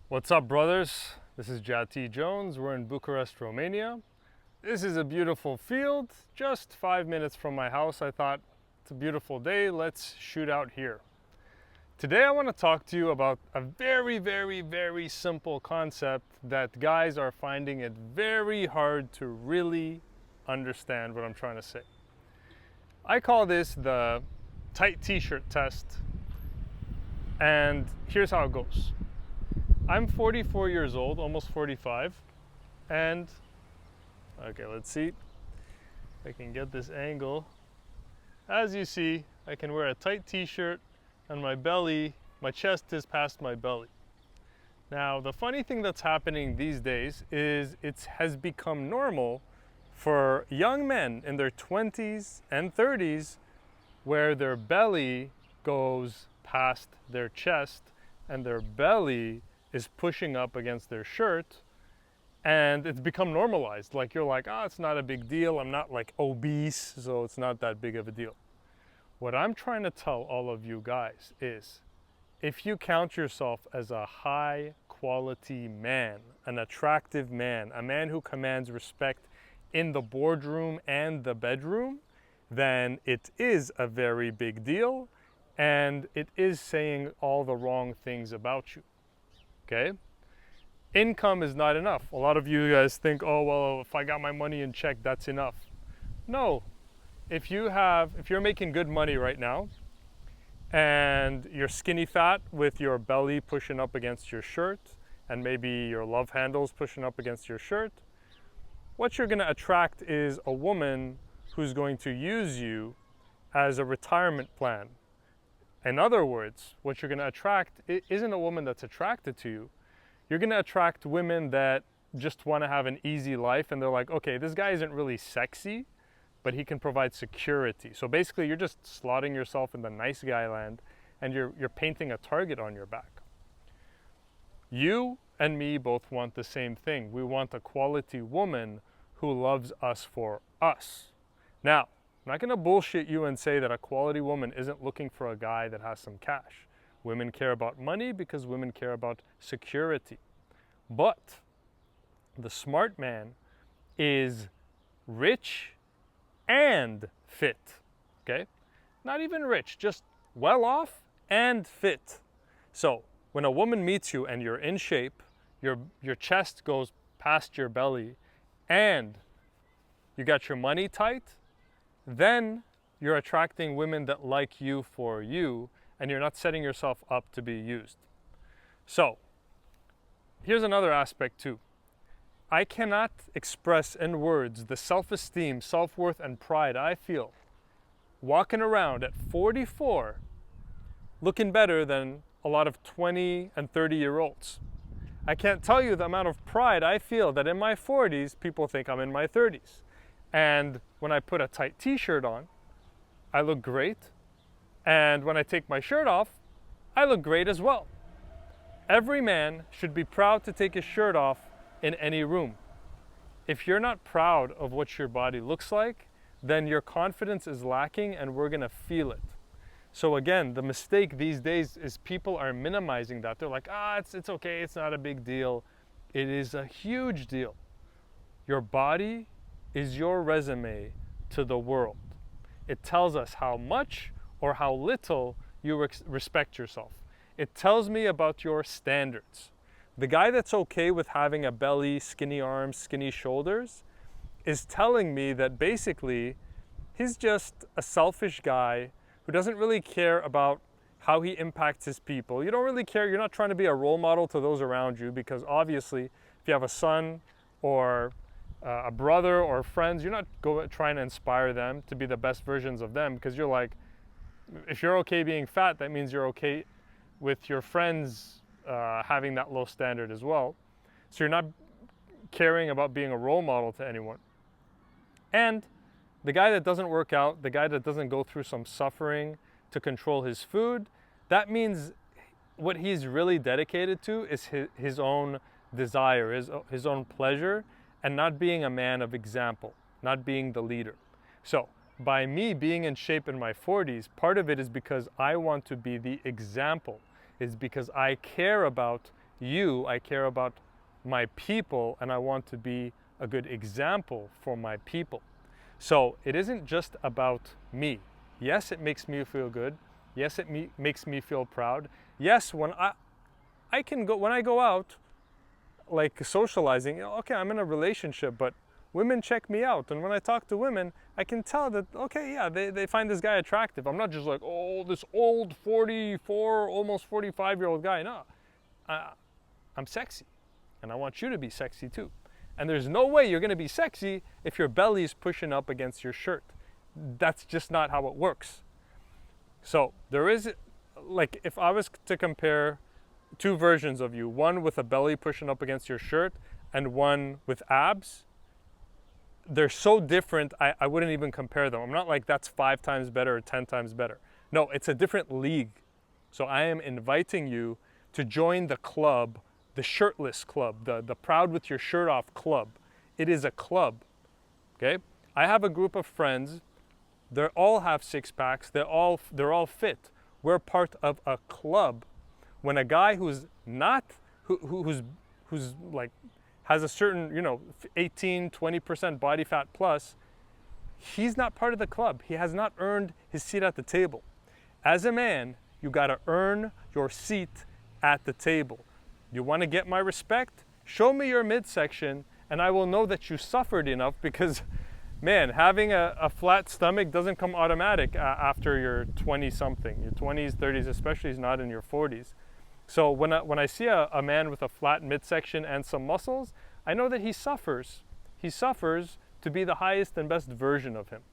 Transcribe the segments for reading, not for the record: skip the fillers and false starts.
What's up, brothers? This is Jati Jones. We're in Bucharest, Romania. This is a beautiful field, just 5 minutes from my house. I thought it's a beautiful day. Let's shoot out here. Today, I want to talk to you about a very simple concept that guys are finding it very hard to really understand what I'm trying to say. I call this the tight t-shirt test, and here's how it goes. I'm 44 years old, almost 45, and okay, let's see if I can get this angle. As you see, I can wear a tight t-shirt and my belly, my chest is past my belly. Now, the funny thing that's happening these days is it has become normal for young men in their 20s and 30s where their belly goes past their chest and their belly is pushing up against their shirt, and it's become normalized. Like, you're like, oh, it's not a big deal. I'm not like obese, so it's not that big of a deal. What I'm trying to tell all of you guys is, if you count yourself as a high quality man, an attractive man, a man who commands respect in the boardroom and the bedroom, then it is a very big deal, and it is saying all the wrong things about you. Okay? Income is not enough. A lot of you guys think, oh, well, if I got my money in check, that's enough. No. If you're making good money right now and you're skinny fat with your belly pushing up against your shirt and maybe your love handles pushing up against your shirt, what you're going to attract is a woman who's going to use you as a retirement plan. In other words, what you're going to attract isn't a woman that's attracted to you. You're going to attract women that just want to have an easy life, and they're like, okay, this guy isn't really sexy, but he can provide security. So basically, you're just slotting yourself in the nice guy land, and you're painting a target on your back. You and me both want the same thing. We want a quality woman who loves us for us. Now, I'm not going to bullshit you and say that a quality woman isn't looking for a guy that has some cash. Women care about money because women care about security. But the smart man is rich and fit. Okay? Not even rich, just well off and fit. So when a woman meets you and you're in shape, your chest goes past your belly, and you got your money tight, then you're attracting women that like you for you, and you're not setting yourself up to be used. So, here's another aspect too. I cannot express in words the self-esteem, self-worth, and pride I feel walking around at 44 looking better than a lot of 20 and 30-year-olds. I can't tell you the amount of pride I feel that in my 40s, people think I'm in my 30s. And when I put a tight t-shirt on, I look great. And when I take my shirt off, I look great as well. Every man should be proud to take his shirt off in any room. If you're not proud of what your body looks like, then your confidence is lacking, and we're gonna feel it. So again, the mistake these days is people are minimizing that. They're like, it's okay, it's not a big deal. It is a huge deal. Your body is your resume to the world. It tells us how much or how little you respect yourself. It tells me about your standards. The guy that's okay with having a belly, skinny arms, skinny shoulders is telling me that basically he's just a selfish guy who doesn't really care about how he impacts his people. You don't really care. You're not trying to be a role model to those around you, because obviously if you have a son or a brother or friends, you're not trying to inspire them to be the best versions of them, because you're like, if you're okay being fat, that means you're okay with your friends having that low standard as well. So you're not caring about being a role model to anyone. And the guy that doesn't work out, the guy that doesn't go through some suffering to control his food, that means what he's really dedicated to is his own desire, his own pleasure, and not being a man of example, not being the leader. So by me being in shape in my 40s, part of it is because I want to be the example. It's because I care about you, I care about my people, and I want to be a good example for my people. So it isn't just about me. Yes, it makes me feel good. Yes, it makes me feel proud. Yes, when I can go, when I go out, like socializing, okay, I'm in a relationship, but women check me out. And when I talk to women, I can tell that, okay, yeah, they find this guy attractive. I'm not just like, oh, this old 44, almost 45-year-old guy. No, I'm sexy, and I want you to be sexy too. And there's no way you're gonna be sexy if your belly is pushing up against your shirt. That's just not how it works. So there is, like, if I was to compare two versions of you, one with a belly pushing up against your shirt and one with abs, they're so different, I wouldn't even compare them. I'm not like that's 5 times better or 10 times better. No, it's a different league. So I am inviting you to join the club, the shirtless club, the proud with your shirt off club. It is a club, okay? I have a group of friends, they all have 6-packs, they're all fit. We're part of a club. When a guy who's not, who's like, has a certain, 18, 20% body fat plus, he's not part of the club. He has not earned his seat at the table. As a man, you gotta earn your seat at the table. You wanna get my respect? Show me your midsection and I will know that you suffered enough, because man, having a flat stomach doesn't come automatic after you're 20 something. Your 20s, 30s especially is not in your 40s. So when I see a man with a flat midsection and some muscles, I know that he suffers. He suffers to be the highest and best version of him.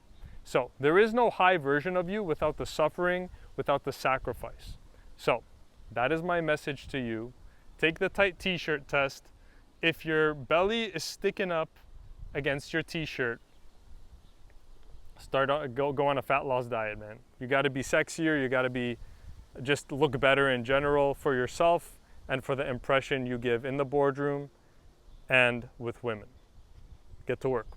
So there is no high version of you without the suffering, without the sacrifice. So that is my message to you. Take the tight t-shirt test. If your belly is sticking up against your t-shirt, go on a fat loss diet, man. You got to be sexier. You got to be, just look better in general for yourself and for the impression you give in the boardroom and with women. Get to work.